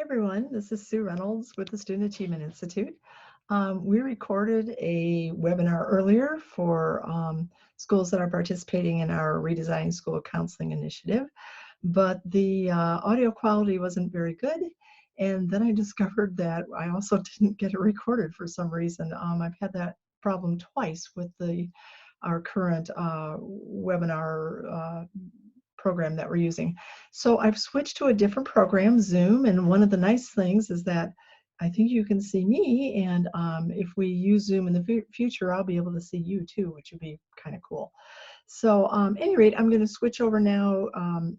everyone, this is Sue Reynolds with the Student Achievement Institute. We recorded a webinar earlier for schools that are participating in our Redesigning School Counseling Initiative, but the audio quality wasn't very good. And then I discovered that I also didn't get it recorded for some reason. I've had that problem twice with our current webinar program that we're using. So I've switched to a different program, Zoom, and one of the nice things is that I think you can see me, and if we use Zoom in the future, I'll be able to see you too, which would be kind of cool. So at any rate, I'm going to switch over now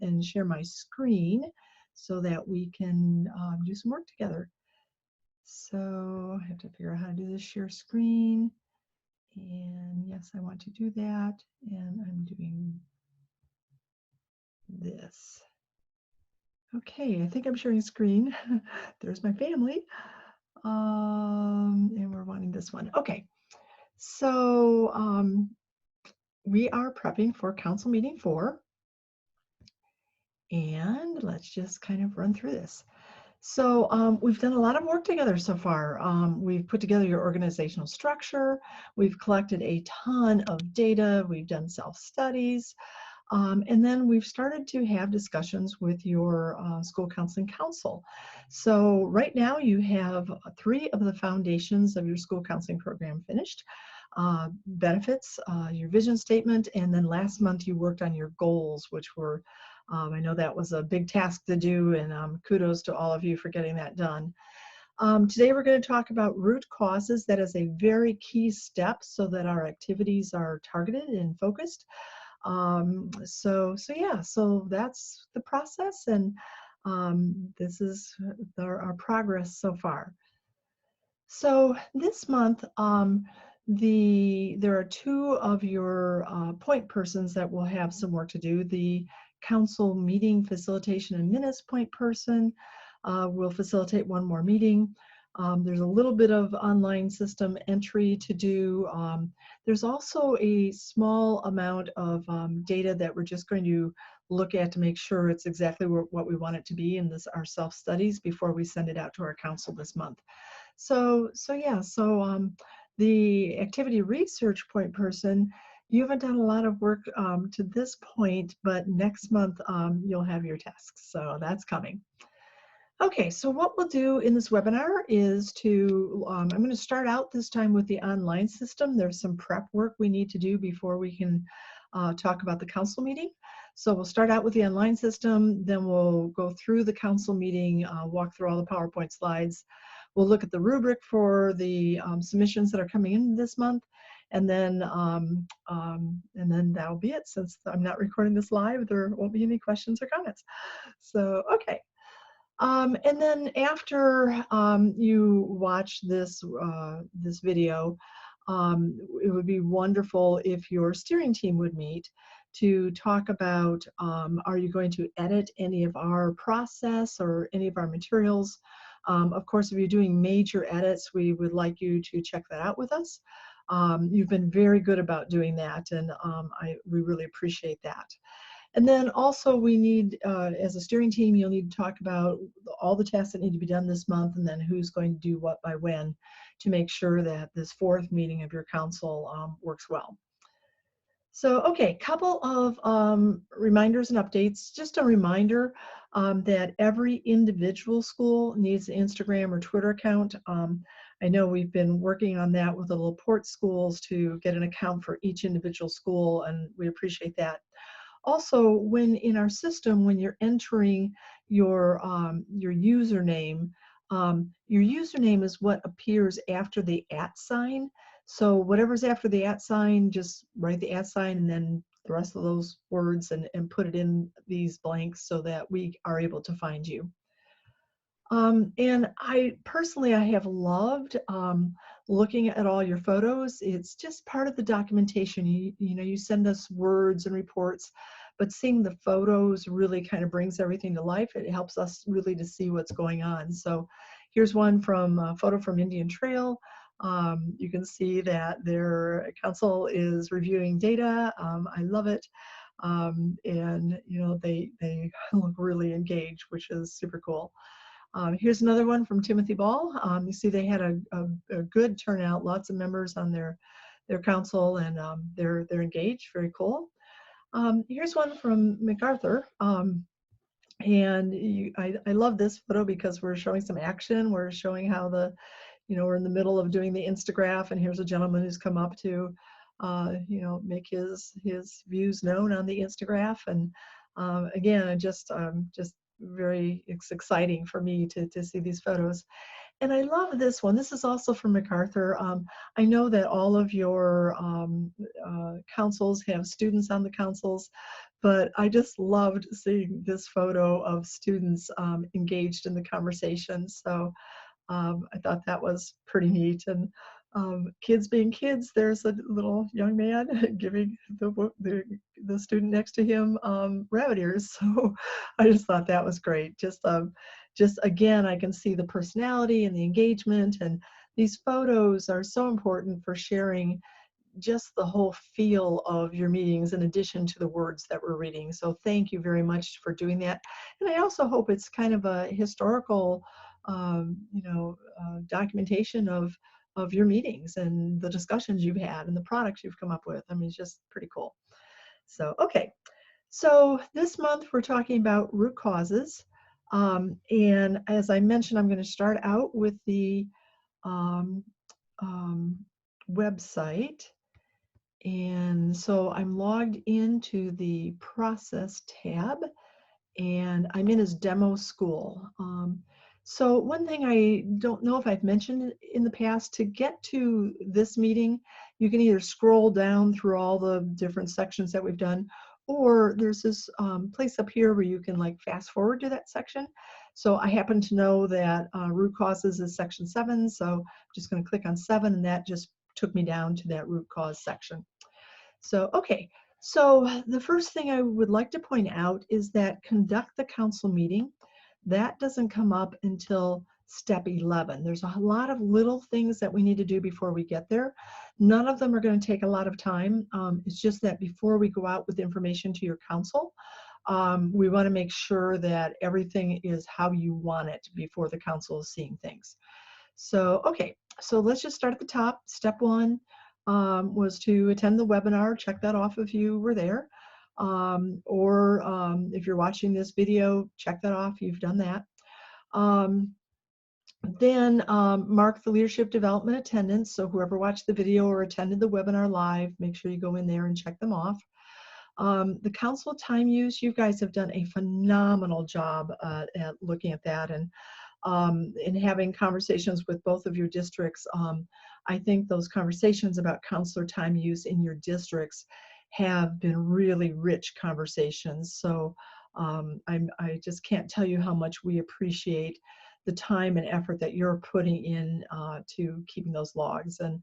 and share my screen so that we can do some work together. So I have to figure out how to do this share screen. And yes, I want to do that. And I'm doing this. Okay, I think I'm sharing screen. There's my family. And we're wanting this one. Okay, so we are prepping for Council Meeting 4. And let's just kind of run through this. So we've done a lot of work together so far. We've put together your organizational structure. We've collected a ton of data. We've done self-studies. And then we've started to have discussions with your school counseling council. So right now you have 3 of the foundations of your school counseling program finished. Benefits, your vision statement, and then last month you worked on your goals, which were, I know that was a big task to do, and kudos to all of you for getting that done. Today we're going to talk about root causes. That is a very key step so that our activities are targeted and focused. So that's the process, and this is our progress so far. So this month, there are 2 of your point persons that will have some work to do. The council meeting facilitation and minutes point person will facilitate 1 more meeting. There's a little bit of online system entry to do. There's also a small amount of data that we're just going to look at to make sure it's exactly what we want it to be in our self-studies before we send it out to our council this month. So the activity research point person, you haven't done a lot of work to this point, but next month you'll have your tasks, so that's coming. Okay, so what we'll do in this webinar is I'm going to start out this time with the online system. There's some prep work we need to do before we can talk about the council meeting. So we'll start out with the online system, then we'll go through the council meeting, walk through all the PowerPoint slides. We'll look at the rubric for the submissions that are coming in this month, and then that'll be it. Since I'm not recording this live, there won't be any questions or comments. So, okay. And then after you watch this video, it would be wonderful if your steering team would meet to talk about, are you going to edit any of our process or any of our materials? Of course, if you're doing major edits, we would like you to check that out with us. You've been very good about doing that, and we really appreciate that. And then also we need, as a steering team, you'll need to talk about all the tasks that need to be done this month, and then who's going to do what by when to make sure that this 4th meeting of your council works well. So, okay, couple of reminders and updates. Just a reminder that every individual school needs an Instagram or Twitter account. I know we've been working on that with the LaPorte schools to get an account for each individual school, and we appreciate that. Also, when in our system, when you're entering your username is what appears after the @ sign. So whatever's after the @ sign, just write the @ sign and then the rest of those words and put it in these blanks so that we are able to find you. And I have loved looking at all your photos. It's just part of the documentation. You know, you send us words and reports, but seeing the photos really kind of brings everything to life. It helps us really to see what's going on. So here's one from a photo from Indian Trail. You can see that their council is reviewing data. I love it. And you know, they look really engaged, which is super cool. Here's another one from Timothy Ball. You see they had a good turnout, lots of members on their council, and they're engaged, very cool. Here's one from MacArthur. I love this photo because we're showing some action. We're showing how we're in the middle of doing the Instagraph, and here's a gentleman who's come up to, make his views known on the Instagraph. And again, just it's exciting for me to see these photos. And I love this one. This is also from MacArthur. I know that all of your councils have students on the councils, but I just loved seeing this photo of students engaged in the conversation. So I thought that was pretty neat. And kids being kids, there's a little young man giving the student next to him rabbit ears. So I just thought that was great. Just again, I can see the personality and the engagement, and these photos are so important for sharing just the whole feel of your meetings in addition to the words that we're reading. So thank you very much for doing that. And I also hope it's kind of a historical documentation of your meetings and the discussions you've had and the products you've come up with. I mean, it's just pretty cool. So, okay. So this month we're talking about root causes. And as I mentioned, I'm going to start out with the website. And so I'm logged into the process tab, and I'm in his demo school. So one thing I don't know if I've mentioned in the past, to get to this meeting, you can either scroll down through all the different sections that we've done, or there's this place up here where you can like fast forward to that section. So I happen to know that root causes is section 7, so I'm just going to click on 7, and that just took me down to that root cause section. So, okay. So the first thing I would like to point out is that conduct the council meeting. That doesn't come up until step 11. There's a lot of little things that we need to do before we get there. None of them are going to take a lot of time. It's just that before we go out with information to your council, we want to make sure that everything is how you want it before the council is seeing things. So, okay, so let's just start at the top. Step 1 was to attend the webinar. Check that off if you were there. If you're watching this video, check that off. You've done that. Then mark the leadership development attendance. So whoever watched the video or attended the webinar live, make sure you go in there and check them off. The council time use, you guys have done a phenomenal job at looking at that, and in having conversations with both of your districts. I think those conversations about counselor time use in your districts have been really rich conversations. So I just can't tell you how much we appreciate the time and effort that you're putting in to keeping those logs. And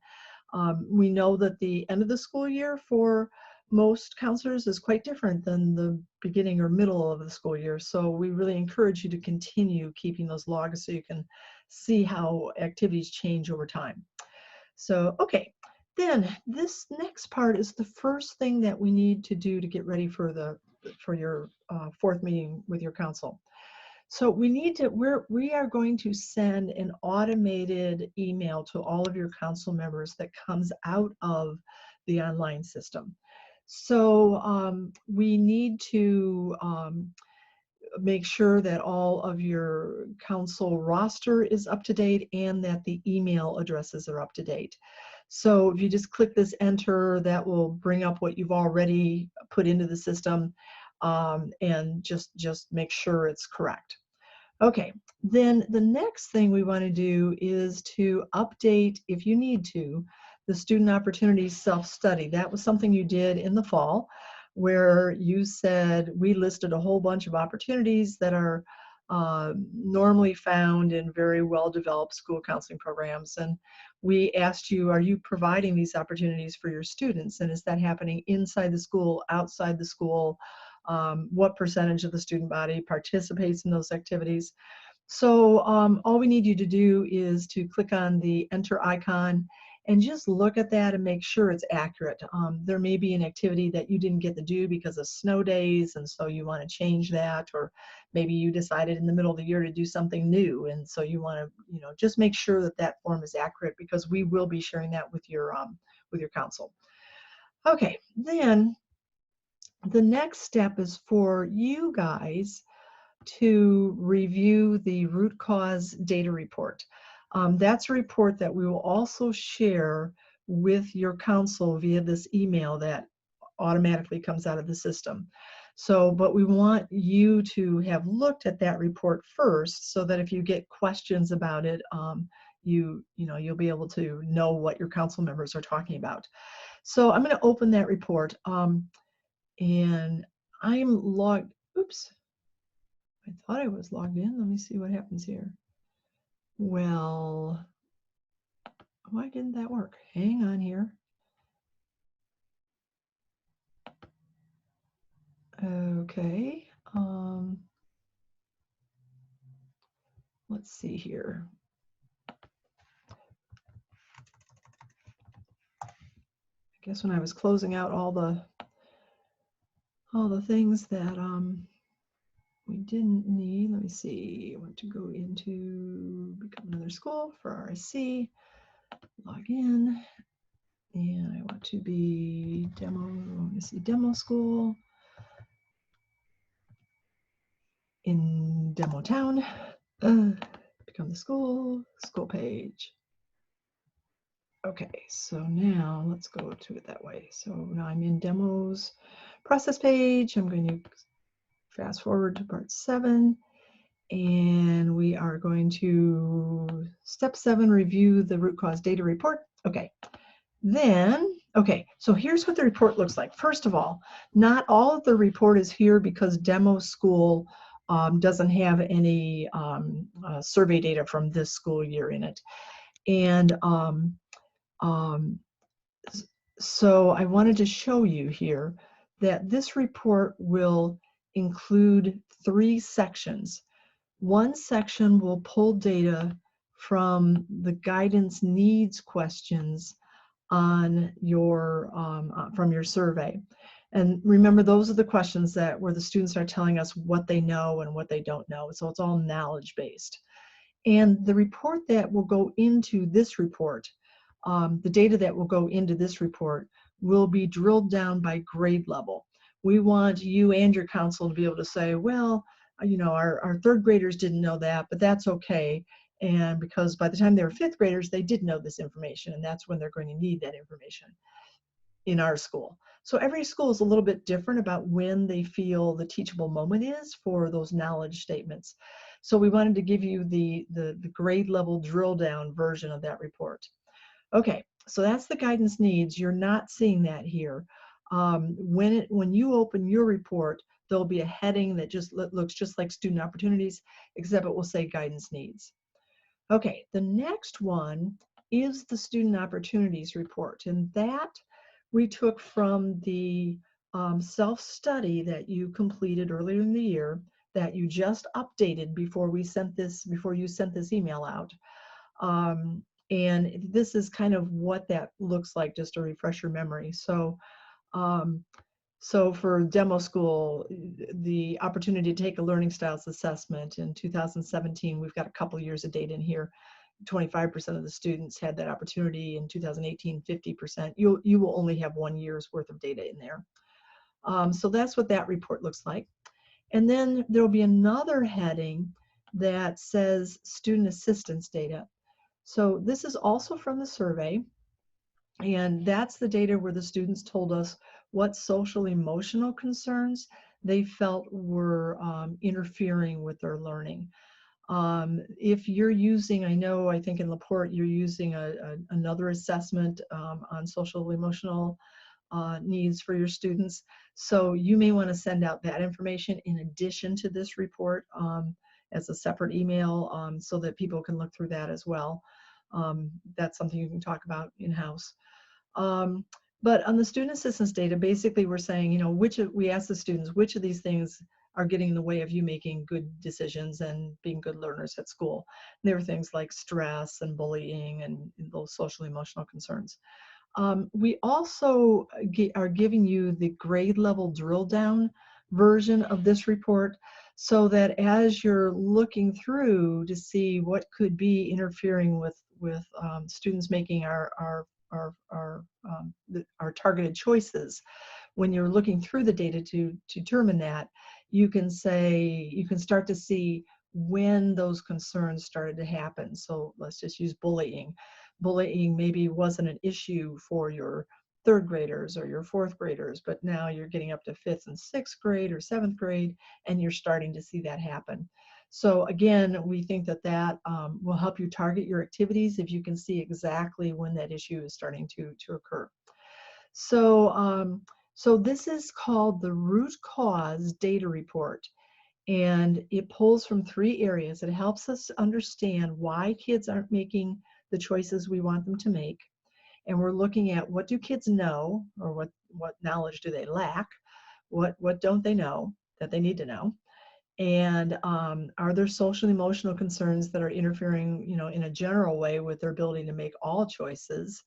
we know that the end of the school year for most counselors is quite different than the beginning or middle of the school year. So we really encourage you to continue keeping those logs so you can see how activities change over time. So, okay, then this next part is the first thing that we need to do to get ready for your fourth meeting with your council. So we are going to send an automated email to all of your council members that comes out of the online system. So we need to make sure that all of your council roster is up to date and that the email addresses are up to date. So if you just click this enter, that will bring up what you've already put into the system, and just make sure it's correct. Okay, then the next thing we want to do is to update, if you need to, the student opportunities self-study. That was something you did in the fall, where you said we listed a whole bunch of opportunities that are normally found in very well-developed school counseling programs. And we asked you, are you providing these opportunities for your students? And is that happening inside the school, outside the school? What percentage of the student body participates in those activities? So all we need you to do is to click on the enter icon and just look at that and make sure it's accurate. There may be an activity that you didn't get to do because of snow days, and so you want to change that, or maybe you decided in the middle of the year to do something new, and so you want to, just make sure that that form is accurate, because we will be sharing that with your council. Okay, then the next step is for you guys to review the root cause data report. That's a report that we will also share with your council via this email that automatically comes out of the system. So, but we want you to have looked at that report first, so that if you get questions about it, you'll be able to know what your council members are talking about. So I'm going to open that report, and I'm logged. Oops. I thought I was logged in. Let me see what happens here. Well, why didn't that work? Hang on here. Okay. Let's see here. I guess when I was closing out all the things that we didn't need. Let me see. I want to go into become another school for RSC. Log in, and I want to be demo. I want to see demo school in demo town. Become the school page. Okay, so now let's go to it that way. So now I'm in demos process page. I'm going to fast forward to part 7, and we are going to step 7, review the root cause data report. Okay, then, okay, so here's what the report looks like. First of all, not all of the report is here because demo school doesn't have any survey data from this school year in it. And so I wanted to show you here that this report will include 3 sections. One section will pull data from the guidance needs questions on your from your survey. And remember, those are the questions where the students are telling us what they know and what they don't know. So it's all knowledge based. And the report that will go into this report, the data that will go into this report, will be drilled down by grade level. We want you and your council to be able to say, well, our 3rd graders didn't know that, but that's okay. And because by the time they were 5th graders, they did know this information, and that's when they're going to need that information in our school. So every school is a little bit different about when they feel the teachable moment is for those knowledge statements. So we wanted to give you the grade level drill down version of that report. Okay, so that's the guidance needs. You're not seeing that here. When you open your report, there'll be a heading that just looks just like student opportunities, except it will say guidance needs. Okay, the next one is the student opportunities report, and that we took from the self-study that you completed earlier in the year, that you just updated before you sent this email out. And this is kind of what that looks like, just to refresh your memory. So so for demo school, the opportunity to take a learning styles assessment in 2017, we've got a couple years of data in here. 25% of the students had that opportunity. In 2018, 50%. You will only have 1 year's worth of data in there. So that's what that report looks like. And then there will be another heading that says student assistance data. So this is also from the survey, and that's the data where the students told us what social emotional concerns they felt were interfering with their learning. If you're using, I think in LaPorte you're using another assessment on social emotional needs for your students. So you may want to send out that information in addition to this report as a separate email so that people can look through that as well. That's something you can talk about in-house. But on the student assistance data, basically we're saying, we asked the students which of these things are getting in the way of you making good decisions and being good learners at school. There are things like stress and bullying and those social emotional concerns. We also are giving you the grade level drill down version of this report, so that as you're looking through to see what could be interfering with students making our targeted choices, when you're looking through the data to determine that, you can start to see when those concerns started to happen. So let's just use bullying. Bullying maybe wasn't an issue for your third graders or your fourth graders, but now you're getting up to fifth and sixth grade or seventh grade, and you're starting to see that happen. So again, we think that will help you target your activities if you can see exactly when that issue is starting to occur. So this is called the root cause data report, and it pulls from 3 areas. It helps us understand why kids aren't making the choices we want them to make, and we're looking at what do kids know, or what knowledge do they lack, what don't they know that they need to know, and are there social and emotional concerns that are interfering, in a general way with their ability to make all choices.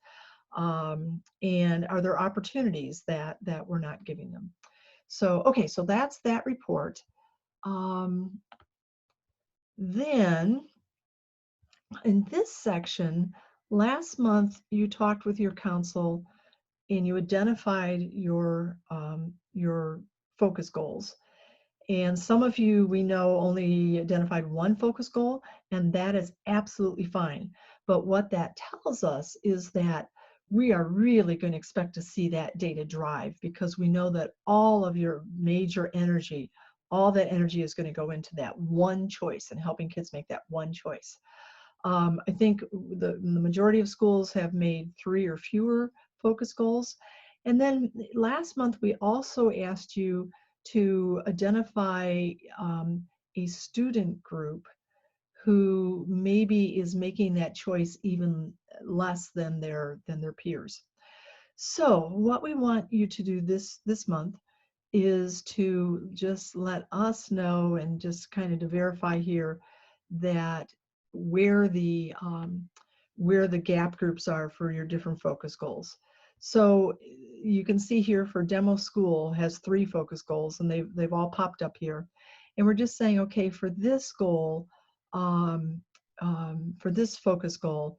And are there opportunities that we're not giving them? So, okay, so that's that report. Then in this section, last month you talked with your council and you identified your focus goals. And some of you, we know, only identified one focus goal, and that is absolutely fine. But what that tells us is that we are really going to expect to see that data drive, because we know that all of your major energy, all that energy is going to go into that one choice and helping kids make that one choice. I think the majority of schools have made 3 or fewer focus goals. And then last month, we also asked you to identify a student group who maybe is making that choice even less than their peers. So what we want you to do this month is to just let us know, and just kind of to verify here that where the gap groups are for your different focus goals. So you can see here for demo school has 3 focus goals, and they've all popped up here. And we're just saying, okay, for this goal, for this focus goal,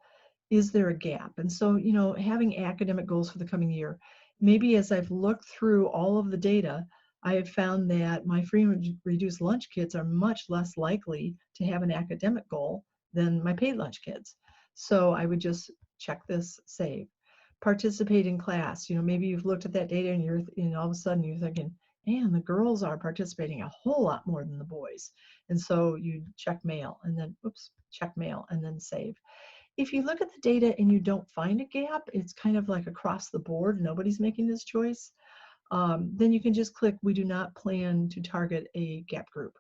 is there a gap? And so, having academic goals for the coming year, maybe as I've looked through all of the data, I have found that my free and reduced lunch kids are much less likely to have an academic goal than my paid lunch kids. So I would just check this, save. Participate in class. Maybe you've looked at that data and all of a sudden you're thinking, man, the girls are participating a whole lot more than the boys. And so you check mail, and then, check mail, and then save. If you look at the data and you don't find a gap, it's kind of like across the board, nobody's making this choice, then you can just click, we do not plan to target a gap group.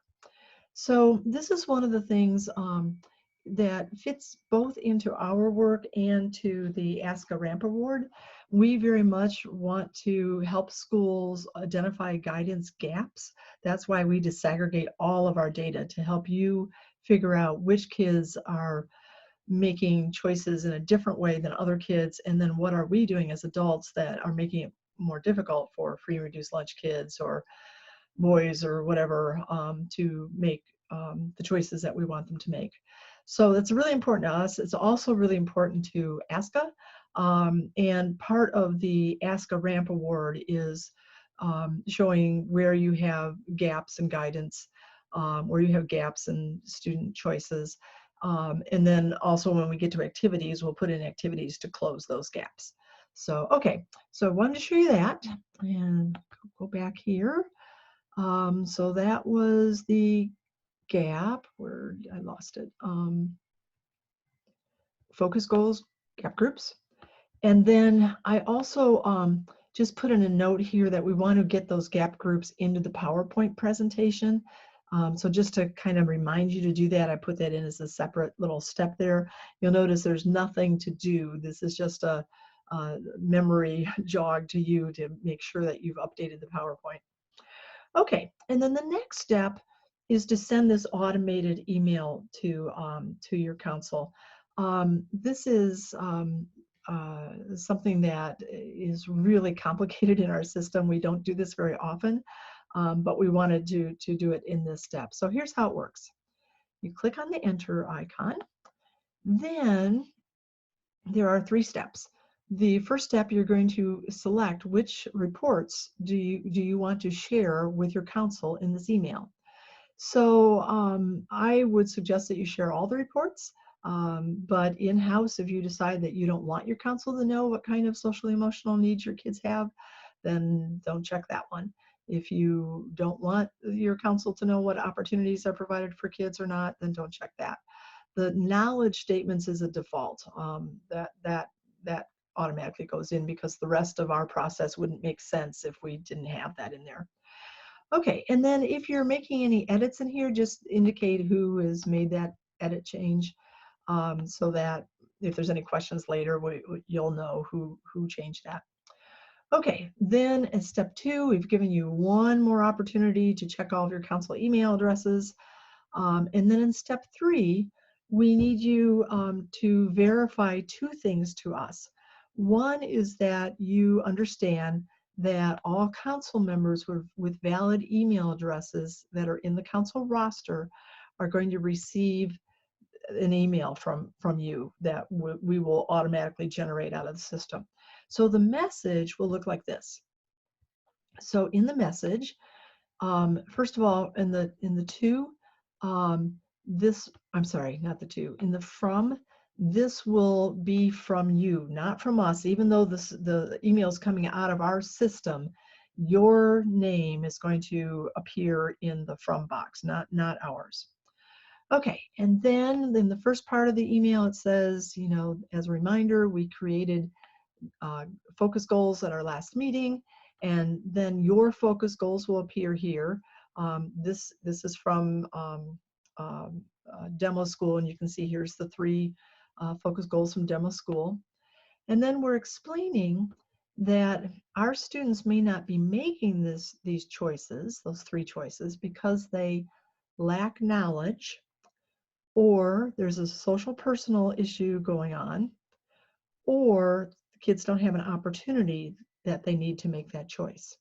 So this is one of the things that fits both into our work and to the Ask a Ramp Award. We very much want to help schools identify guidance gaps. That's why we disaggregate all of our data to help you figure out which kids are making choices in a different way than other kids, and then what are we doing as adults that are making it more difficult for free and reduced lunch kids or boys or whatever to make the choices that we want them to make. So that's really important to us. It's also really important to ASCA, and part of the ASCA Ramp Award is showing where you have gaps in guidance, where you have gaps in student choices. And then also when we get to activities, we'll put in activities to close those gaps. So, okay, so I wanted to show you that, and go back here. So that was the gap, where I lost it. Focus goals, gap groups. And then I also just put in a note here that we want to get those gap groups into the PowerPoint presentation. So just to kind of remind you to do that, I put that in as a separate little step there. You'll notice there's nothing to do. This is just a memory jog to you to make sure that you've updated the PowerPoint. Okay, and then the next step is to send this automated email to your council. This is something that is really complicated in our system. We don't do this very often, but we wanted to do it in this step. So here's how it works. You click on the enter icon. Then there are 3 steps. The first step, you're going to select which reports do you want to share with your council in this email. So I would suggest that you share all the reports, but in-house, if you decide that you don't want your council to know what kind of social emotional needs your kids have, then don't check that one. If you don't want your council to know what opportunities are provided for kids or not, then don't check that. The knowledge statements is a default. That automatically goes in because the rest of our process wouldn't make sense if we didn't have that in there. Okay, and then if you're making any edits in here, just indicate who has made that edit change, so that if there's any questions later, you'll know who changed that. Okay, then in step 2, we've given you one more opportunity to check all of your council email addresses. And then in step 3, we need you to verify 2 things to us. One is that you understand that all council members with valid email addresses that are in the council roster are going to receive an email from you that we will automatically generate out of the system. So the message will look like this. So in the message, first of all, in the to, this, I'm sorry, not the to, in the from, this will be from you, not from us. Even though the email is coming out of our system, your name is going to appear in the from box, not ours. Okay, and then in the first part of the email, it says, you know, as a reminder, we created focus goals at our last meeting, and then your focus goals will appear here. This is from demo school, and you can see here's the 3 focus goals from demo school. And then we're explaining that our students may not be making these choices, those 3 choices, because they lack knowledge, or there's a social personal issue going on, or the kids don't have an opportunity that they need to make that choice.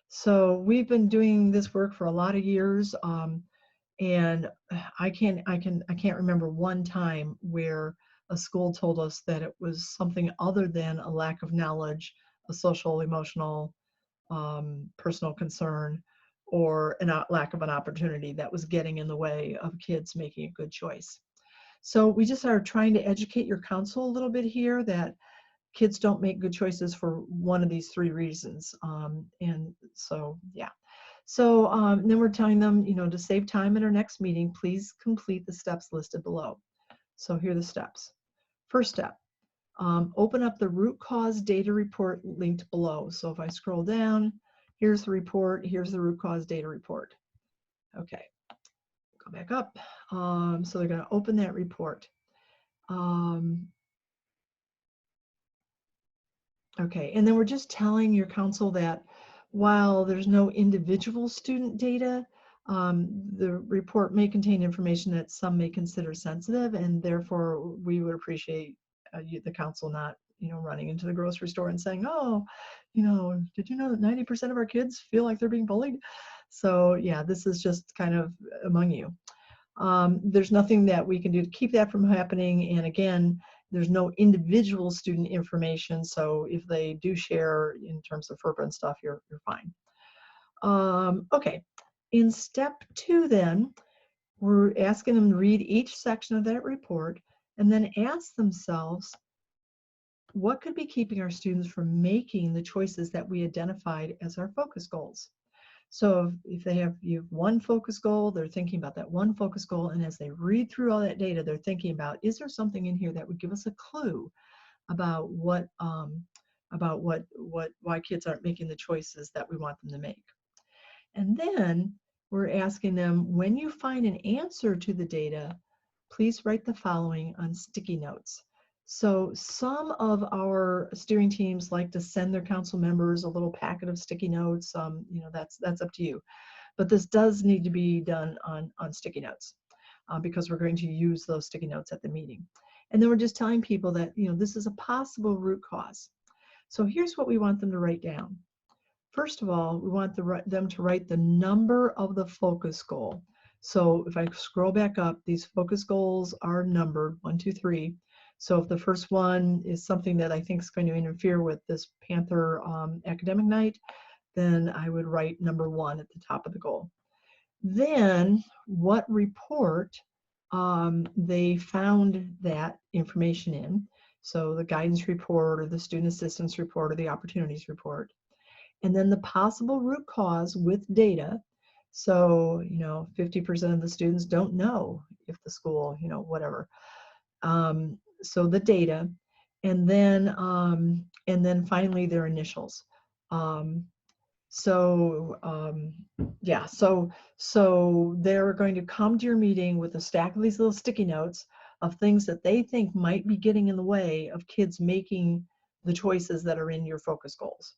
So we've been doing this work for a lot of years, and I can't remember one time where a school told us that it was something other than a lack of knowledge, a social, emotional, personal concern, or a lack of an opportunity that was getting in the way of kids making a good choice. So we just are trying to educate your council a little bit here that kids don't make good choices for one of these 3 reasons. And so, yeah. So then we're telling them, you know, to save time at our next meeting, please complete the steps listed below. So here are the steps. First step, open up the root cause data report linked below. So if I scroll down, here's the report, here's the root cause data report. Okay, go back up. So they're going to open that report. Okay, and then we're just telling your council that while there's no individual student data, the report may contain information that some may consider sensitive, and therefore we would appreciate the council not, you know, running into the grocery store and saying, oh, you know, did you know that 90% of our kids feel like they're being bullied? So yeah, this is just kind of among you. There's nothing that we can do to keep that from happening, and again, there's no individual student information, so if they do share in terms of FERPA and stuff, you're fine. Okay, in step 2 then, we're asking them to read each section of that report and then ask themselves, what could be keeping our students from making the choices that we identified as our focus goals? So if you have one focus goal, they're thinking about that one focus goal, and as they read through all that data, they're thinking about, is there something in here that would give us a clue about why kids aren't making the choices that we want them to make? And then we're asking them, when you find an answer to the data, please write the following on sticky notes. So some of our steering teams like to send their council members a little packet of sticky notes. You know, that's up to you. But this does need to be done on sticky notes because we're going to use those sticky notes at the meeting. And then we're just telling people that, you know, this is a possible root cause. So here's what we want them to write down. First of all, we want them to write the number of the focus goal. So if I scroll back up, these focus goals are numbered 1, 2, 3. So if the first one is something that I think is going to interfere with this Panther academic night, then I would write number 1 at the top of the goal. Then what report they found that information in. So the guidance report or the student assistance report or the opportunities report. And then the possible root cause with data. So, you know, 50% of the students don't know if the school, you know, whatever. So the data, and then finally their initials. Yeah, so they're going to come to your meeting with a stack of these little sticky notes of things that they think might be getting in the way of kids making the choices that are in your focus goals.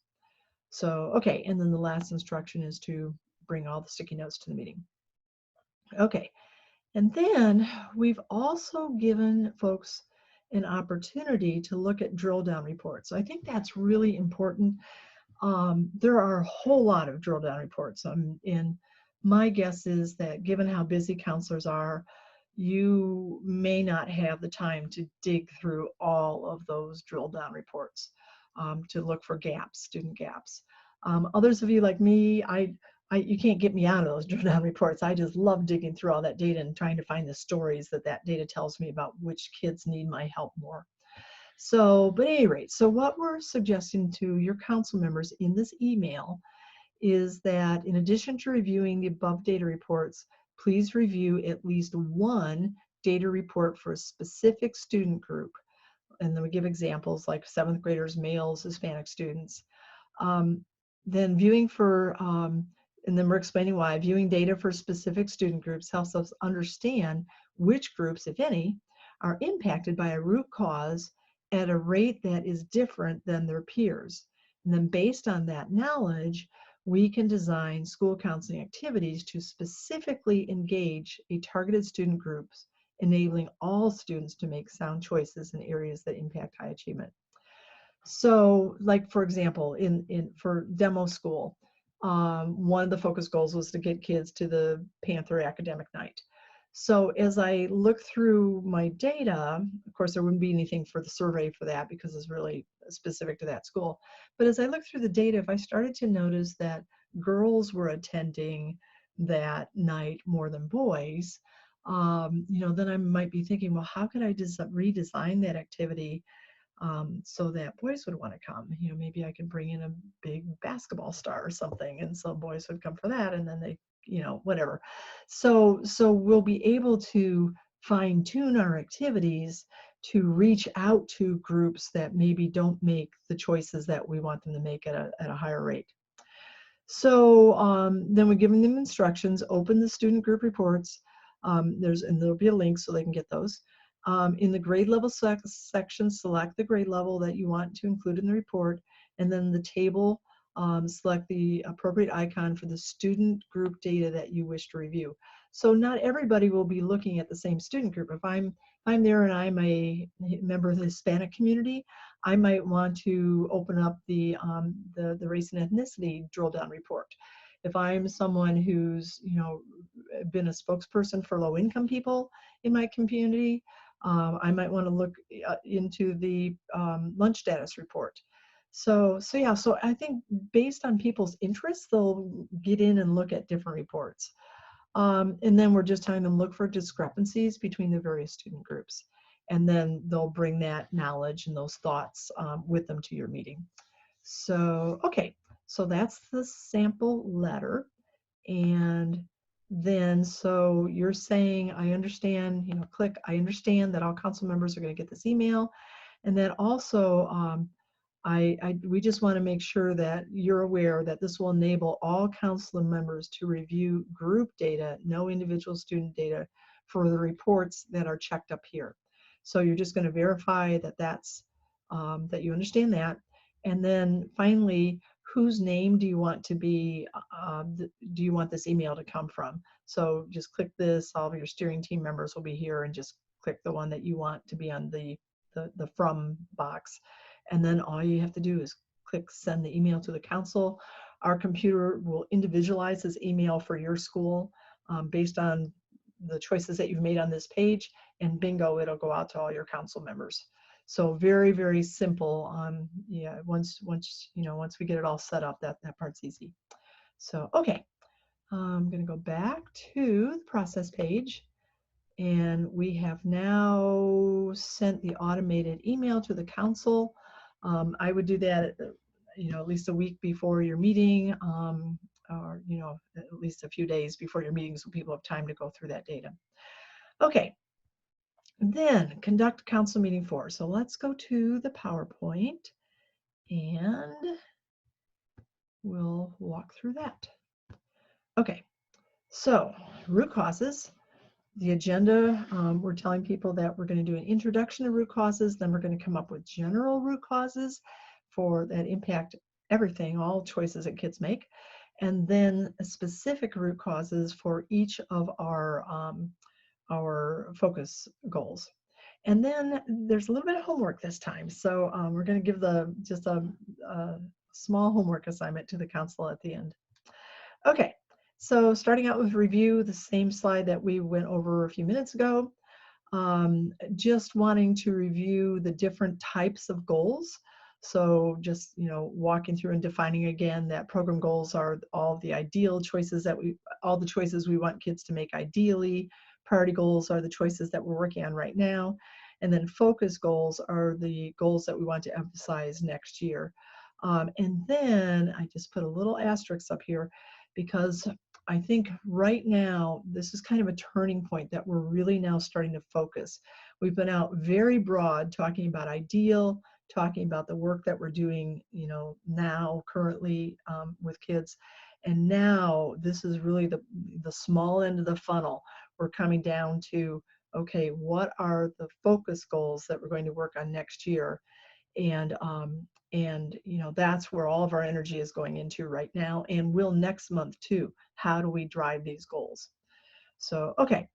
So, okay, and then the last instruction is to bring all the sticky notes to the meeting. Okay, and then we've also given folks an opportunity to look at drill down reports. So I think that's really important. There are a whole lot of drill down reports, and my guess is that given how busy counselors are, you may not have the time to dig through all of those drill down reports to look for gaps, student gaps. Others of you like me, you can't get me out of those drill down reports. I just love digging through all that data and trying to find the stories that data tells me about which kids need my help more. So, but at any rate, so what we're suggesting to your council members in this email is that in addition to reviewing the above data reports, please review at least one data report for a specific student group. And then we give examples like 7th graders, males, Hispanic students. Then viewing for, and then we're explaining why viewing data for specific student groups helps us understand which groups, if any, are impacted by a root cause at a rate that is different than their peers. And then based on that knowledge, we can design school counseling activities to specifically engage a targeted student groups, enabling all students to make sound choices in areas that impact high achievement. So, like for example, for demo school, one of the focus goals was to get kids to the Panther academic night. So as I look through my data, of course there wouldn't be anything for the survey for that because it's really specific to that school. But as I look through the data, if I started to notice that girls were attending that night more than boys, you know, then I might be thinking, well, how could I redesign that activity so that boys would want to come? You know, maybe I could bring in a big basketball star or something, and so boys would come for that, and then they, you know, whatever. So we'll be able to fine tune our activities to reach out to groups that maybe don't make the choices that we want them to make at a higher rate. So then we're giving them instructions, open the student group reports. And there'll be a link so they can get those. In the grade level section, select the grade level that you want to include in the report, and then the table, select the appropriate icon for the student group data that you wish to review. So not everybody will be looking at the same student group. If I'm there and I'm a member of the Hispanic community, I might want to open up the race and ethnicity drill down report. If I'm someone who's, you know, been a spokesperson for low income people in my community, I might want to look into the lunch status report. So yeah, so I think based on people's interests, they'll get in and look at different reports. And then we're just telling them look for discrepancies between the various student groups. And then they'll bring that knowledge and those thoughts with them to your meeting. So, okay, so that's the sample letter. And then, so you're saying, I understand, you know, click, I understand that all council members are going to get this email. And then also, we just want to make sure that you're aware that this will enable all council members to review group data, no individual student data, for the reports that are checked up here. So you're just going to verify that that you understand that. And then finally, whose name do you want to be, do you want this email to come from? So just click this, all of your steering team members will be here, and just click the one that you want to be on the from box. And then all you have to do is click send the email to the council. Our computer will individualize this email for your school based on the choices that you've made on this page, and bingo, it'll go out to all your council members. So very, very simple. Yeah, once we get it all set up, that part's easy. So okay, I'm going to go back to the process page, and we have now sent the automated email to the council. I would do that, at least a week before your meeting, or at least a few days before your meeting, so people have time to go through that data. Okay. Then conduct council meeting 4. So let's go to the PowerPoint and we'll walk through that. Okay, so root causes. The agenda, we're telling people that we're going to do an introduction to root causes, then we're going to come up with general root causes that impact everything, all choices that kids make, and then specific root causes for each of our focus goals. And then there's a little bit of homework this time. So we're going to give just a small homework assignment to the council at the end. Okay, so starting out with review, the same slide that we went over a few minutes ago. Just wanting to review the different types of goals. So just, walking through and defining again that program goals are all the ideal choices all the choices we want kids to make ideally. Priority goals are the choices that we're working on right now. And then focus goals are the goals that we want to emphasize next year. And then I just put a little asterisk up here because I think right now, this is kind of a turning point that we're really now starting to focus. We've been out very broad talking about ideal, talking about the work that we're doing, now currently with kids. And now this is really the small end of the funnel. We're coming down to, okay, what are the focus goals that we're going to work on next year? And that's where all of our energy is going into right now, and will next month too. How do we drive these goals? So okay,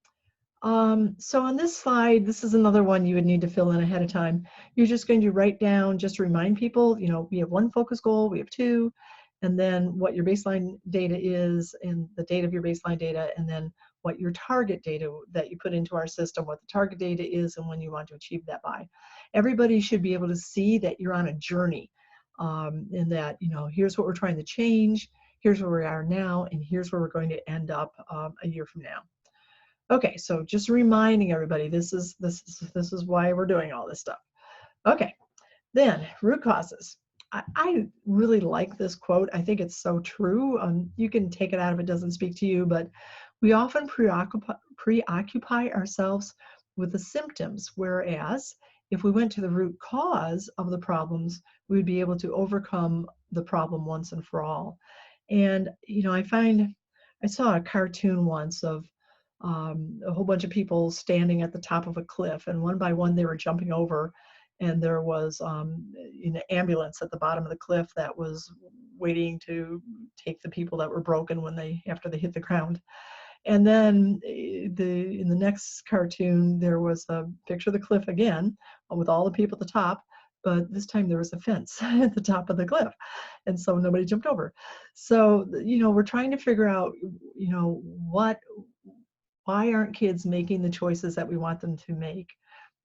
so on this slide, this is another one you would need to fill in ahead of time. You're just going to write down, just to remind people, we have one focus goal, we have two, and then what your baseline data is, and the date of your baseline data, and then what your target data that you put into our system, what the target data is, and when you want to achieve that by. Everybody should be able to see that you're on a journey, and that, here's what we're trying to change, here's where we are now, and here's where we're going to end up a year from now. Okay, so just reminding everybody, this is why we're doing all this stuff. Okay, then root causes. I really like this quote. I think it's so true. You can take it out if it doesn't speak to you, but we often preoccupy ourselves with the symptoms, whereas if we went to the root cause of the problems, we would be able to overcome the problem once and for all. And I saw a cartoon once of a whole bunch of people standing at the top of a cliff, and one by one they were jumping over, and there was an ambulance at the bottom of the cliff that was waiting to take the people that were broken after they hit the ground. And then in the next cartoon, there was a picture of the cliff again with all the people at the top, but this time there was a fence at the top of the cliff, and so nobody jumped over. So we're trying to figure out why aren't kids making the choices that we want them to make?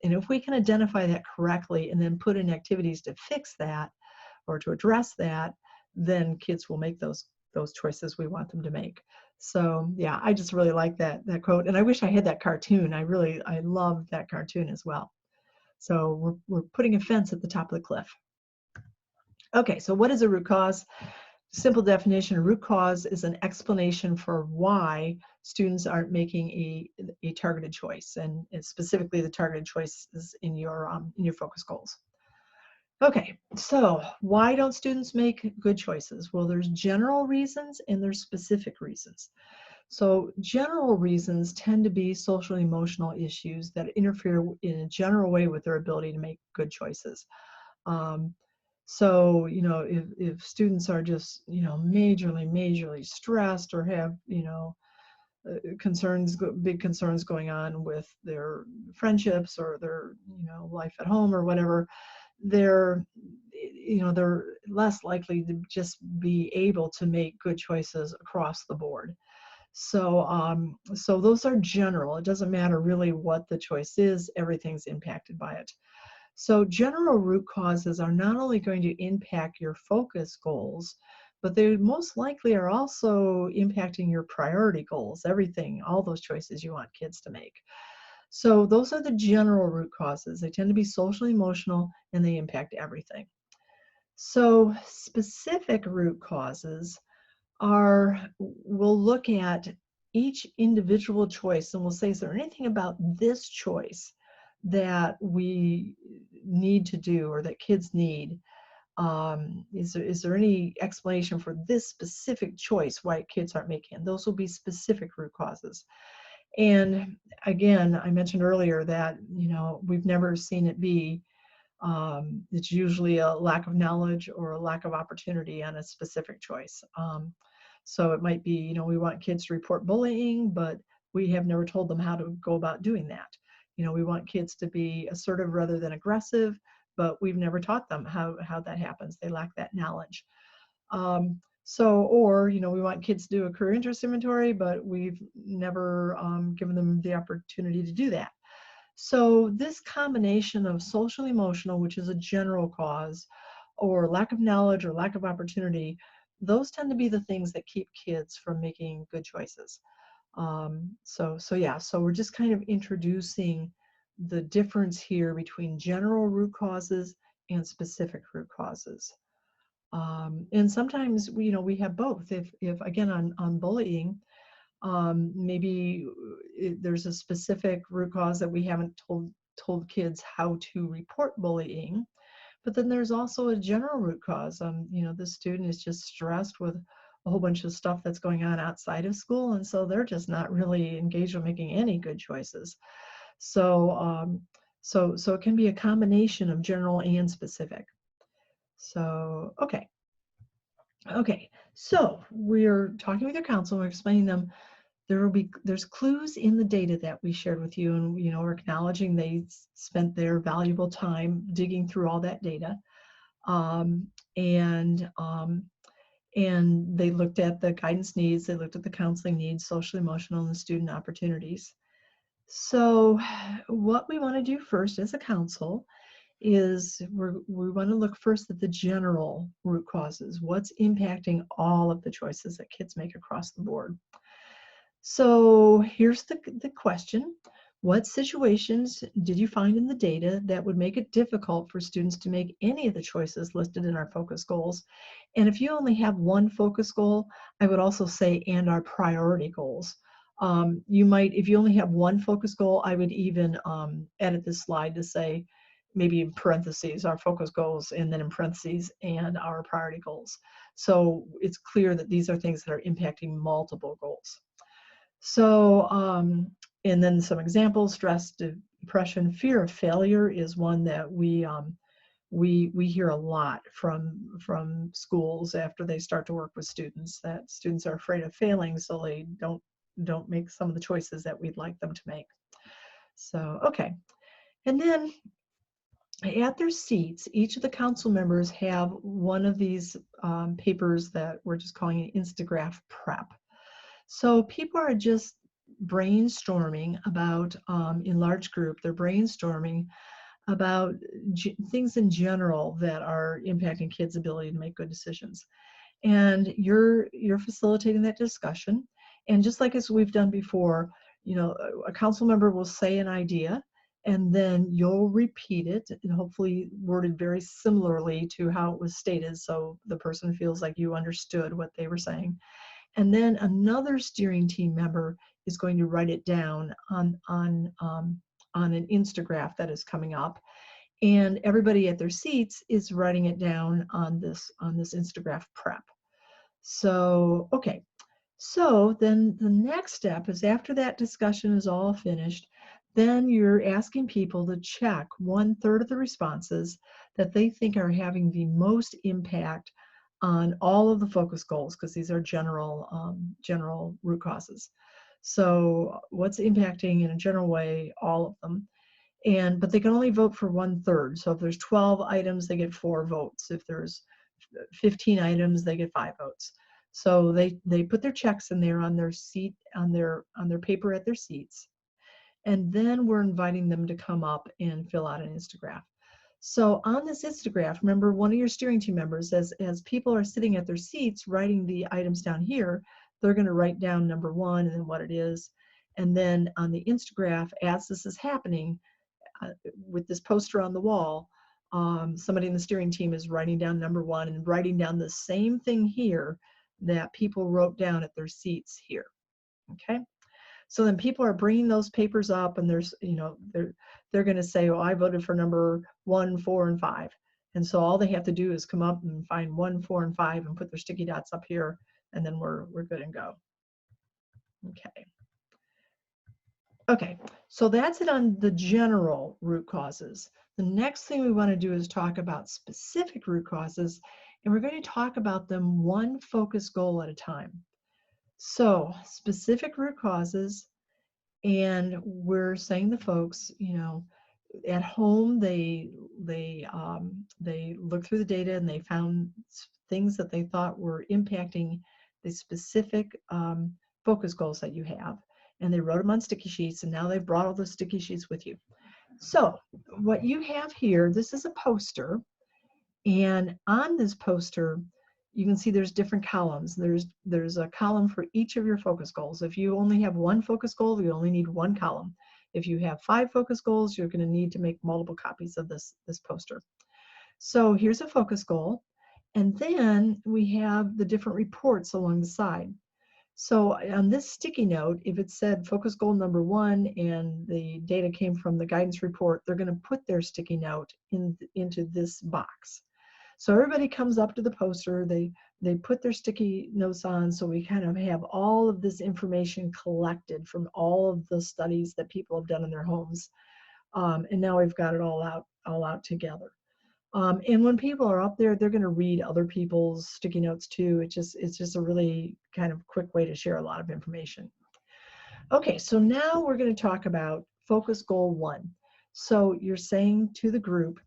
And if we can identify that correctly and then put in activities to fix that or to address that, then kids will make those choices we want them to make. So yeah, I just really like that quote, and I wish I had that cartoon. I love that cartoon as well. So we're putting a fence at the top of the cliff. Okay, so what is a root cause? Simple definition: a root cause is an explanation for why students aren't making a targeted choice, and specifically the targeted choices in your focus goals. Okay, so why don't students make good choices? Well, there's general reasons and there's specific reasons. So general reasons tend to be social and emotional issues that interfere in a general way with their ability to make good choices. Um, so, if students are just, majorly stressed or have, big concerns going on with their friendships or their, life at home or whatever, they're, they're less likely to just be able to make good choices across the board. So those are general. It doesn't matter really what the choice is, everything's impacted by it. So general root causes are not only going to impact your focus goals, but they most likely are also impacting your priority goals, everything, all those choices you want kids to make. So those are the general root causes. They tend to be social, emotional, and they impact everything. So specific root causes we'll look at each individual choice and we'll say, is there anything about this choice that we need to do or that kids need? Is there any explanation for this specific choice why kids aren't making it? Those will be specific root causes. And again, I mentioned earlier that, we've never seen it be it's usually a lack of knowledge or a lack of opportunity on a specific choice. So it might be, we want kids to report bullying, but we have never told them how to go about doing that. We want kids to be assertive rather than aggressive, but we've never taught them how that happens. They lack that knowledge. Or, we want kids to do a career interest inventory, but we've never given them the opportunity to do that. So this combination of social emotional, which is a general cause, or lack of knowledge or lack of opportunity, those tend to be the things that keep kids from making good choices. So we're just kind of introducing the difference here between general root causes and specific root causes. And sometimes we have both. If again on bullying, maybe there's a specific root cause that we haven't told kids how to report bullying, but then there's also a general root cause. The student is just stressed with a whole bunch of stuff that's going on outside of school, and so they're just not really engaged in making any good choices. So it can be a combination of general and specific. So okay. So we're talking with your counsel. We're explaining them. There's clues in the data that we shared with you, and we're acknowledging they spent their valuable time digging through all that data, and they looked at the guidance needs, they looked at the counseling needs, social, emotional, and student opportunities. So what we want to do first as a council is we want to look first at the general root causes. What's impacting all of the choices that kids make across the board? So here's the question. What situations did you find in the data that would make it difficult for students to make any of the choices listed in our focus goals? And if you only have one focus goal, I would also say, and our priority goals. You might, if you only have one focus goal, I would even edit this slide to say, maybe in parentheses, our focus goals, and then in parentheses, and our priority goals. So it's clear that these are things that are impacting multiple goals. So, and then some examples: stress, depression, fear of failure is one that we hear a lot from schools after they start to work with students, that students are afraid of failing, so they don't make some of the choices that we'd like them to make. So, okay. And then at their seats, each of the council members have one of these papers that we're just calling an Instagraph prep. So people are just brainstorming about, in large group, they're brainstorming about things in general that are impacting kids' ability to make good decisions. And you're facilitating that discussion. And just like as we've done before, a council member will say an idea, and then you'll repeat it, and hopefully worded very similarly to how it was stated, so the person feels like you understood what they were saying. And then another steering team member is going to write it down on an Instagraph that is coming up, and everybody at their seats is writing it down on this Instagraph prep. So okay, So then the next step is, after that discussion is all finished, then you're asking people to check 1/3 of the responses that they think are having the most impact on all of the focus goals, because these are general root causes. So what's impacting in a general way all of them? But they can only vote for 1/3. So if there's 12 items, they get 4 votes. If there's 15 items, they get 5 votes. So they put their checks in there on their seat, on their paper at their seats, and then we're inviting them to come up and fill out an Instagraph. So on this Instagraph, remember, one of your steering team members, as people are sitting at their seats writing the items down here, they're going to write down number 1 and then what it is. And then on the Instagraph, as this is happening, with this poster on the wall, somebody in the steering team is writing down number 1 and writing down the same thing here that people wrote down at their seats here. Okay, so then people are bringing those papers up, and they're going to say, oh, I voted for number 1, 4, and 5. And so all they have to do is come up and find 1, 4, and 5 and put their sticky dots up here, and then we're good and go. Okay. Okay, so that's it on the general root causes. The next thing we want to do is talk about specific root causes, and we're going to talk about them one focus goal at a time. So specific root causes, and we're saying to folks, at home they looked through the data and they found things that they thought were impacting the specific focus goals that you have, and they wrote them on sticky sheets, and now they've brought all those sticky sheets with you. So what you have here, this is a poster, and on this poster you can see there's different columns. There's a column for each of your focus goals. If you only have one focus goal, you only need one column. If you have 5 focus goals, you're going to need to make multiple copies of this poster. So here's a focus goal, and then we have the different reports along the side. So on this sticky note, if it said focus goal number 1 and the data came from the guidance report, they're going to put their sticky note into this box. So everybody comes up to the poster, they put their sticky notes on, so we kind of have all of this information collected from all of the studies that people have done in their homes. And now we've got it all out together. And when people are up there, they're going to read other people's sticky notes too. It's just a really kind of quick way to share a lot of information. Okay, so now we're going to talk about focus goal 1. So you're saying to the group,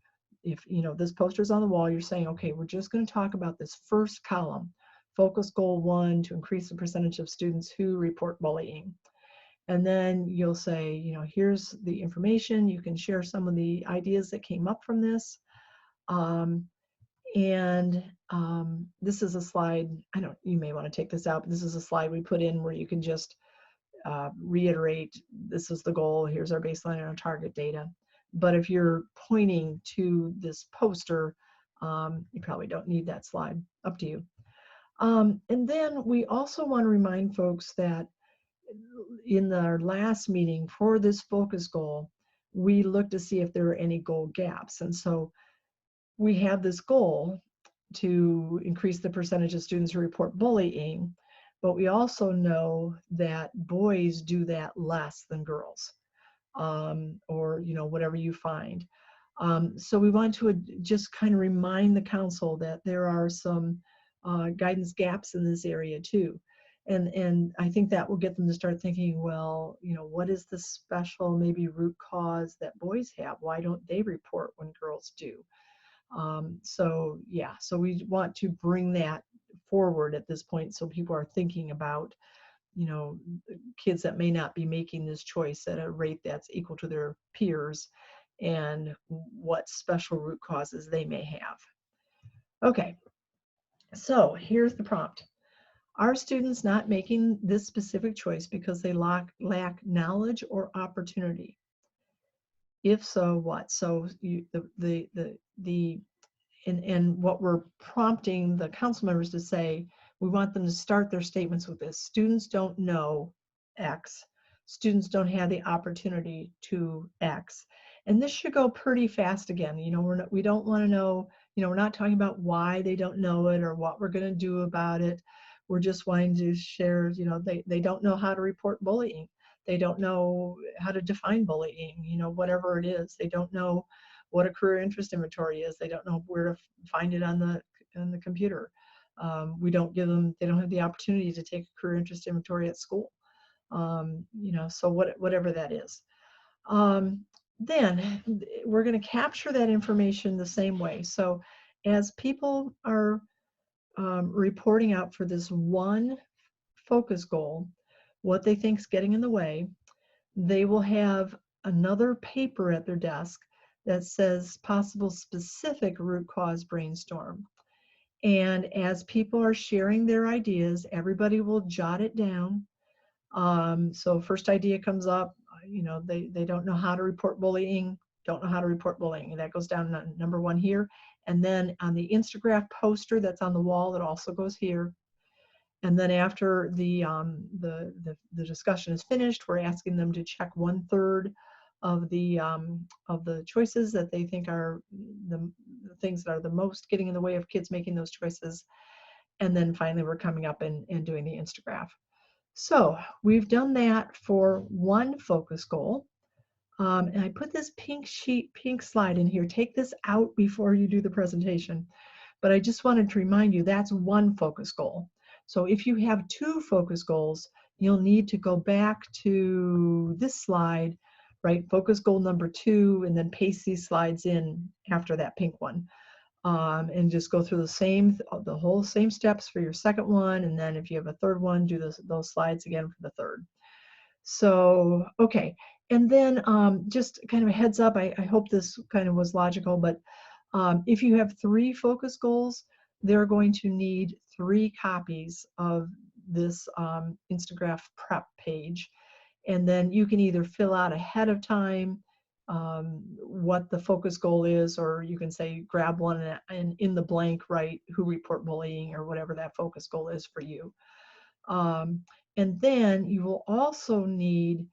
if this poster is on the wall, you're saying, okay, we're just going to talk about this first column, focus goal 1, to increase the percentage of students who report bullying. And then you'll say, here's the information. You can share some of the ideas that came up from this. This is a slide, you may want to take this out, but this is a slide we put in where you can just reiterate, this is the goal, here's our baseline and our target data. But if you're pointing to this poster, you probably don't need that slide, up to you. And then we also want to remind folks that in our last meeting for this focus goal, we looked to see if there were any goal gaps. And so we have this goal to increase the percentage of students who report bullying, but we also know that boys do that less than girls, or whatever you find. So we want to just kind of remind the council that there are some guidance gaps in this area too. And I think that will get them to start thinking, well, what is the special maybe root cause that boys have? Why don't they report when girls do? So we want to bring that forward at this point, so people are thinking about, kids that may not be making this choice at a rate that's equal to their peers, and what special root causes they may have. Okay, so here's the prompt. Are students not making this specific choice because they lack knowledge or opportunity? If so, what? So and what we're prompting the council members to say, we want them to start their statements with this: students don't know X, students don't have the opportunity to X. And this should go pretty fast again. We don't want to know, we're not talking about why they don't know it or what we're going to do about it. we're just wanting to share, they don't know how to report bullying. They don't know how to define bullying, whatever it is. They don't know what a career interest inventory is. They don't know where to find it on the computer. We don't give them, they don't have the opportunity to take a career interest inventory at school. So whatever that is. Then we're going to capture that information the same way. So as people are reporting out for this one focus goal, what they think is getting in the way, they will have another paper at their desk that says possible specific root cause brainstorm. And as people are sharing their ideas, everybody will jot it down. So first idea comes up, they don't know how to report bullying, don't know how to report bullying. And that goes down to number 1 here. And then on the Instagraph poster that's on the wall, it also goes here. And then after the discussion is finished, we're asking them to check 1/3 of the choices that they think are the things that are the most getting in the way of kids making those choices. And then finally, we're coming up and doing the Instagraph. So we've done that for one focus goal. And I put this pink slide in here. Take this out before you do the presentation. But I just wanted to remind you that's one focus goal. So if you have 2 focus goals, you'll need to go back to this slide, right? Focus goal number 2, and then paste these slides in after that pink one. And just go through the whole same steps for your second one. And then if you have a third one, do those slides again for the third. So, okay. And then just kind of a heads up, I hope this kind of was logical, but if you have 3 focus goals, they're going to need 3 copies of this Instagraph prep page. And then you can either fill out ahead of time what the focus goal is, or you can say grab one and in the blank write who report bullying or whatever that focus goal is for you. And then you will also need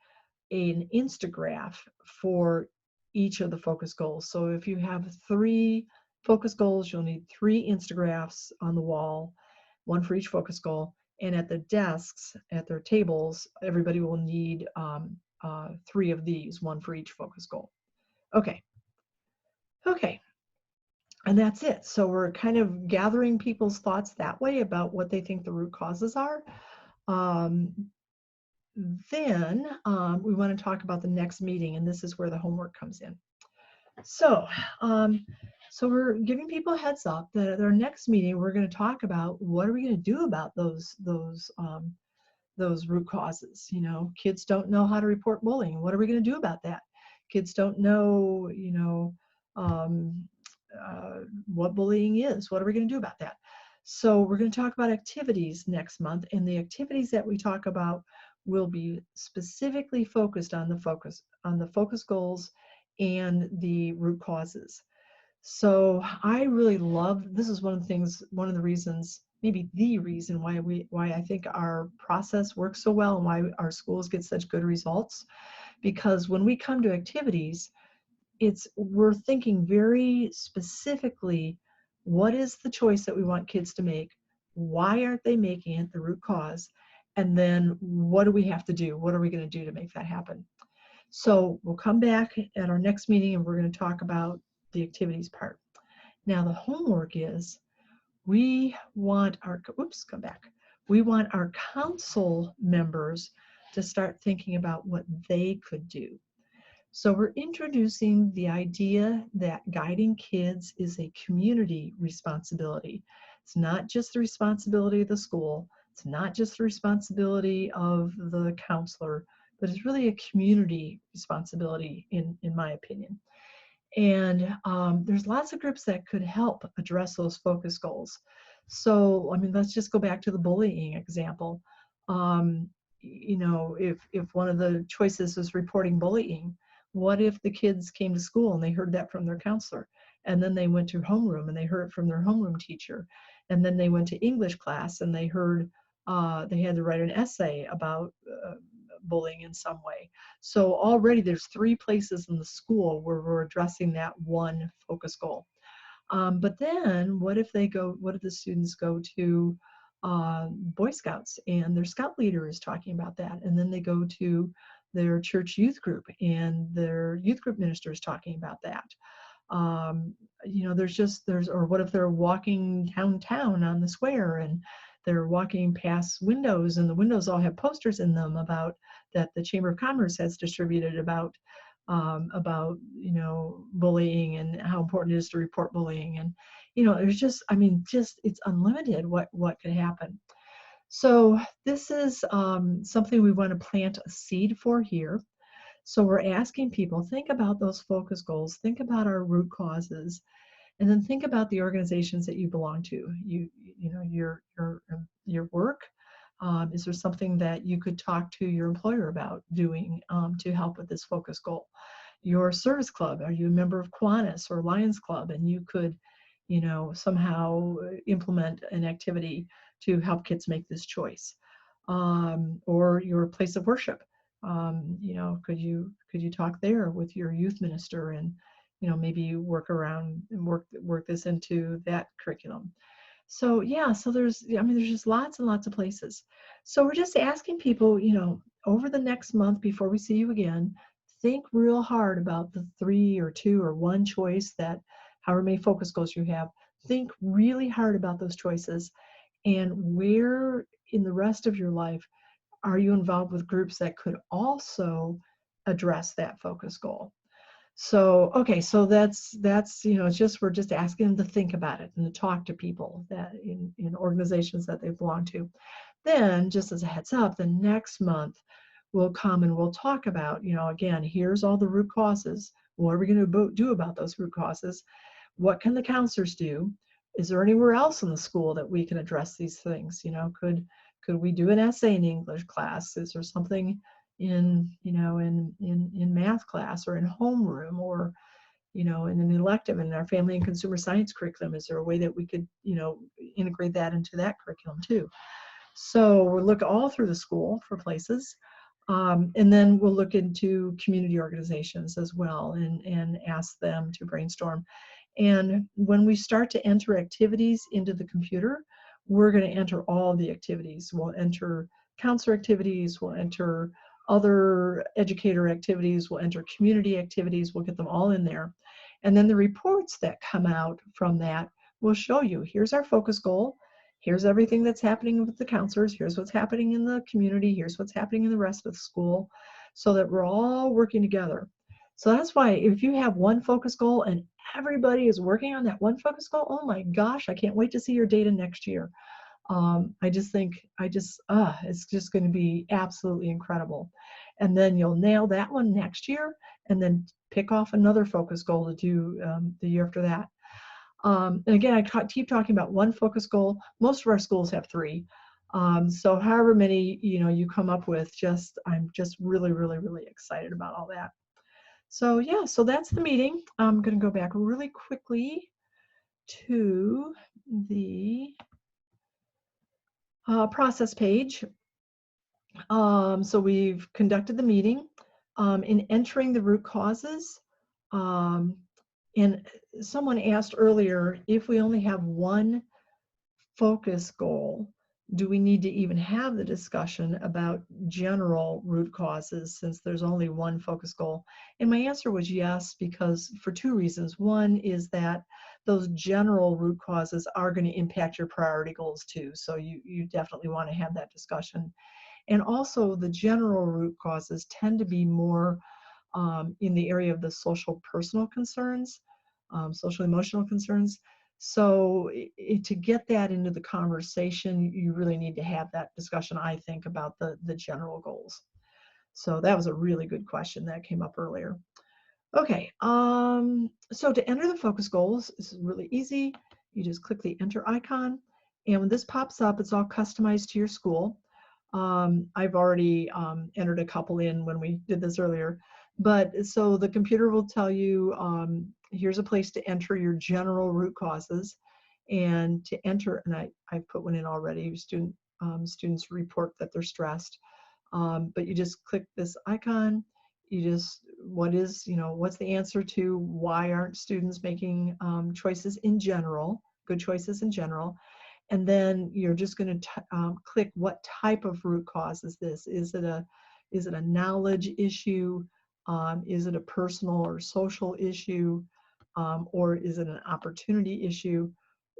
an Instagraph for each of the focus goals. So if you have 3 focus goals, you'll need 3 Instagraphs on the wall, 1 for each focus goal. And at the desks, at their tables, everybody will need 3 of these, 1 for each focus goal. Okay. And that's it. So we're kind of gathering people's thoughts that way about what they think the root causes are. Then we want to talk about the next meeting, and this is where the homework comes in. So we're giving people a heads up that at our next meeting, we're going to talk about what are we going to do about those root causes. Kids don't know how to report bullying. What are we going to do about that? Kids don't know, what bullying is. What are we going to do about that? So we're going to talk about activities next month, and the activities that we talk about will be specifically focused on the focus goals and the root causes. So I really love, this is one of the reasons, maybe the reason why I think our process works so well and why our schools get such good results. Because when we come to activities, we're thinking very specifically, what is the choice that we want kids to make? Why aren't they making it? The root cause. And then what do we have to do? What are we going to do to make that happen? So we'll come back at our next meeting and we're going to talk about the activities part. Now the homework is we want our council members to start thinking about what they could do. So we're introducing the idea that guiding kids is a community responsibility. It's not just the responsibility of the school. It's not just the responsibility of the counselor, but it's really a community responsibility in my opinion. And there's lots of groups that could help address those focus goals. So, let's just go back to the bullying example. If one of the choices is reporting bullying, what if the kids came to school and they heard that from their counselor, and then they went to homeroom and they heard it from their homeroom teacher, and then they went to English class and they heard they had to write an essay about bullying in some way. So already there's 3 places in the school where we're addressing that one focus goal. But then what if the students go to Boy Scouts, and their scout leader is talking about that. And then they go to their church youth group, and their youth group minister is talking about that. You know, or what if they're walking downtown on the square, and they're walking past windows, and the windows all have posters in them about that the Chamber of Commerce has distributed about you know, bullying and how important it is to report bullying. And you know, there's just, I mean, just it's unlimited what could happen. So this is something we want to plant a seed for here. So we're asking people, think about those focus goals, think about our root causes, and then think about the organizations that you belong to. You know, your work. Is there something that you could talk to your employer about doing to help with this focus goal? Your service club, are you a member of Kiwanis or Lions Club, and you could, you know, somehow implement an activity to help kids make this choice? Or your place of worship, you know, could you talk there with your youth minister, and you know, maybe work this into that curriculum? So yeah, so there's, I mean, there's just lots and lots of places. So we're just asking people, you know, over the next month before we see you again, think real hard about the 3 or 2 or 1 choice that, however many focus goals you have, think really hard about those choices, and where in the rest of your life are you involved with groups that could also address that focus goal? So, okay, so that's, you know, it's just, we're just asking them to think about it and to talk to people that in organizations that they belong to. Then, just as a heads up, the next month we'll come and we'll talk about, you know, again, here's all the root causes. What are we going to do about those root causes? What can the counselors do? Is there anywhere else in the school that we can address these things? You know, could we do an essay in English class? Is there something in, you know, in math class, or in homeroom, or you know, in an elective in our family and consumer science curriculum? Is there a way that we could, you know, integrate that into that curriculum too? So we'll look all through the school for places. And then we'll look into community organizations as well, and ask them to brainstorm. And when we start to enter activities into the computer, we're going to enter all the activities. We'll enter counselor activities, we'll enter other educator activities, we'll enter community activities, we'll get them all in there. And then the reports that come out from that will show you, here's our focus goal, here's everything that's happening with the counselors, here's what's happening in the community, here's what's happening in the rest of the school, so that we're all working together. So that's why if you have one focus goal and everybody is working on that one focus goal, oh my gosh, I can't wait to see your data next year. I just think, it's just going to be absolutely incredible. And then you'll nail that one next year, and then pick off another focus goal to do the year after that. And again, I keep talking about one focus goal. Most of our schools have 3. So however many, you know, you come up with, I'm just really, really, really excited about all that. So yeah, so that's the meeting. I'm going to go back really quickly to the process page. So we've conducted the meeting. In entering the root causes, and someone asked earlier, if we only have one focus goal, do we need to even have the discussion about general root causes, since there's only one focus goal? And my answer was yes, because for 2 reasons. One is that those general root causes are going to impact your priority goals too. So you definitely want to have that discussion. And also the general root causes tend to be more in the area of the social personal concerns, social emotional concerns. So to get that into the conversation, you really need to have that discussion, I think, about the general goals. So that was a really good question that came up earlier. Okay, so to enter the focus goals, this is really easy. You just click the enter icon, and when this pops up, it's all customized to your school. I've already entered a couple in when we did this earlier. But so the computer will tell you, here's a place to enter your general root causes. And to enter, and I've put one in already, students report that they're stressed. But you just click this icon. You just, what's the answer to why aren't students making choices in general, good choices in general? And then you're just going to click what type of root cause is this. Is it a knowledge issue? Is it a personal or social issue? Or is it an opportunity issue?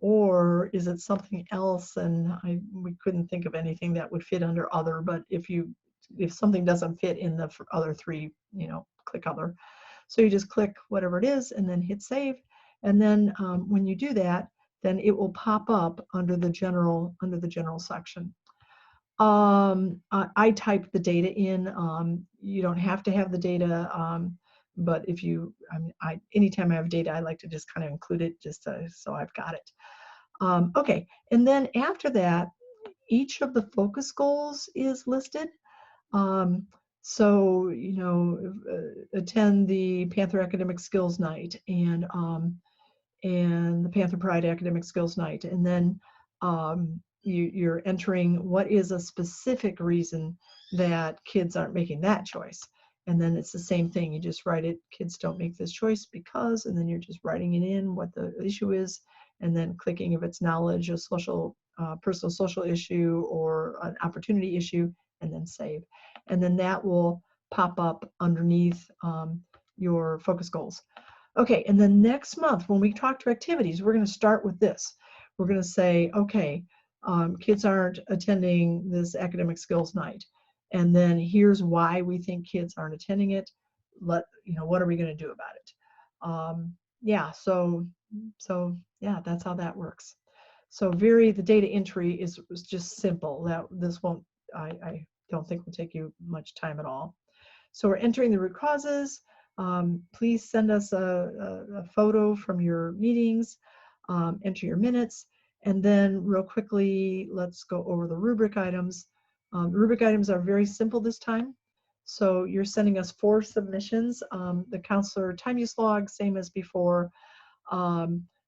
Or is it something else? And we couldn't think of anything that would fit under other, but if something doesn't fit in the other three, click other. So you just click whatever it is and then hit save. And then when you do that, then it will pop up under the general section. I type the data in. You don't have to have the data, but if you, anytime I have data, I like to just kind of include it just so I've got it. Okay, and then after that, each of the focus goals is listed. So, attend the Panther Academic Skills Night and the Panther Pride Academic Skills Night. And then you're entering what is a specific reason that kids aren't making that choice. And then it's the same thing. You just write it, kids don't make this choice because, and then you're just writing it in what the issue is, and then clicking if it's knowledge, a social, personal social issue, or an opportunity issue, and then save. And then that will pop up underneath your focus goals. Okay, and then next month when we talk to activities, we're going to start with this. We're going to say, okay, kids aren't attending this academic skills night, and then here's why we think kids aren't attending it. What are we going to do about it? Yeah, so yeah, that's how that works. So the data entry is just simple. This won't, I don't think will take you much time at all. So we're entering the root causes. Please send us a photo from your meetings, enter your minutes, and then real quickly, let's go over the rubric items. Rubric items are very simple this time. So you're sending us 4 submissions. The counselor time use log, same as before.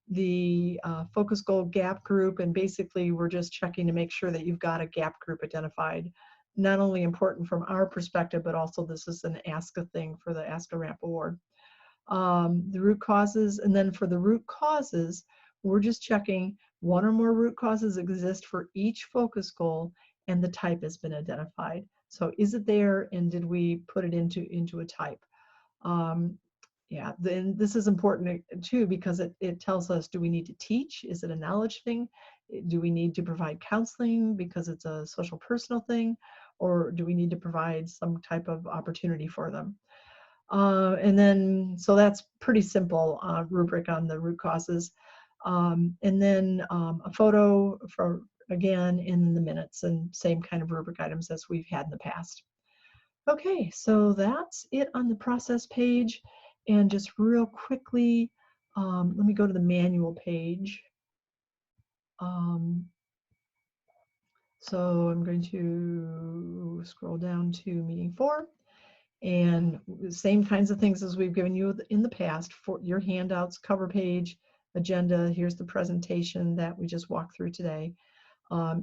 The focus goal gap group, and basically we're just checking to make sure that you've got a gap group identified. Not only important from our perspective, but also this is an ASCA thing for the ASCA Ramp Award. The root causes, and then for the root causes, we're just checking 1 or more root causes exist for each focus goal, and the type has been identified. So is it there, and did we put it into a type? Yeah, then this is important too, because it tells us, do we need to teach? Is it a knowledge thing? Do we need to provide counseling because it's a social personal thing? Or do we need to provide some type of opportunity for them? And then, so that's pretty simple rubric on the root causes. And then a photo for, again, in the minutes, and same kind of rubric items as we've had in the past. Okay, so that's it on the process page. And just real quickly, let me go to the manual page. So I'm going to scroll down to meeting 4, and the same kinds of things as we've given you in the past for your handouts, cover page, agenda. Here's the presentation that we just walked through today.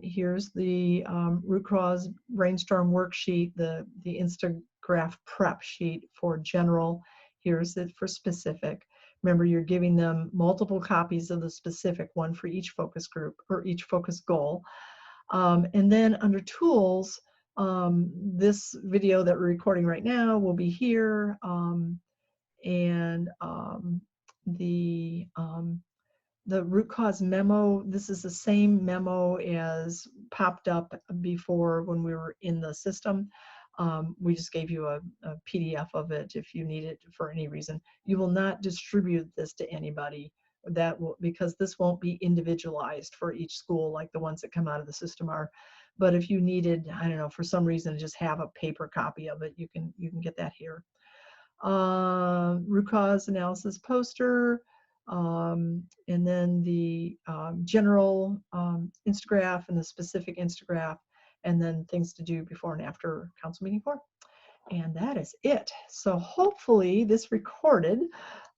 Here's the root cause brainstorm worksheet, the Instagraph prep sheet for general. Here's it for specific. Remember, you're giving them multiple copies of the specific one for each focus group or each focus goal. And then under tools, this video that we're recording right now will be here. And the root cause memo, this is the same memo as popped up before when we were in the system. We just gave you a PDF of it if you need it for any reason. You will not distribute this to anybody, because this won't be individualized for each school like the ones that come out of the system are. But if you needed, I don't know, for some reason, just have a paper copy of it, you can get that here. Root cause analysis poster, and then the general Instagraph and the specific Instagraph, and then things to do before and after council meeting 4. And that is it. So hopefully this recorded,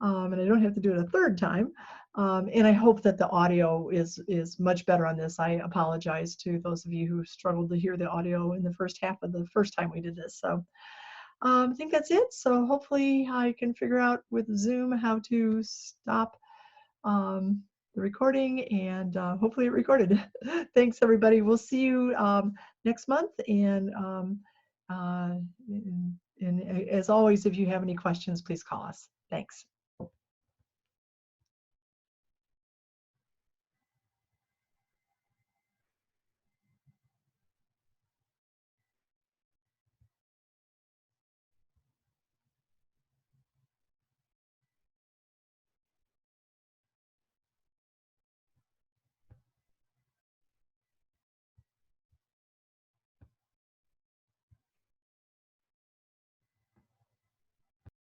and I don't have to do it a 3rd time. And I hope that the audio is much better on this. I apologize to those of you who struggled to hear the audio in the first half of the first time we did this. So I think that's it. So hopefully I can figure out with Zoom how to stop the recording, and hopefully it recorded. Thanks, everybody. We'll see you next month. And as always, if you have any questions, please call us. Thanks.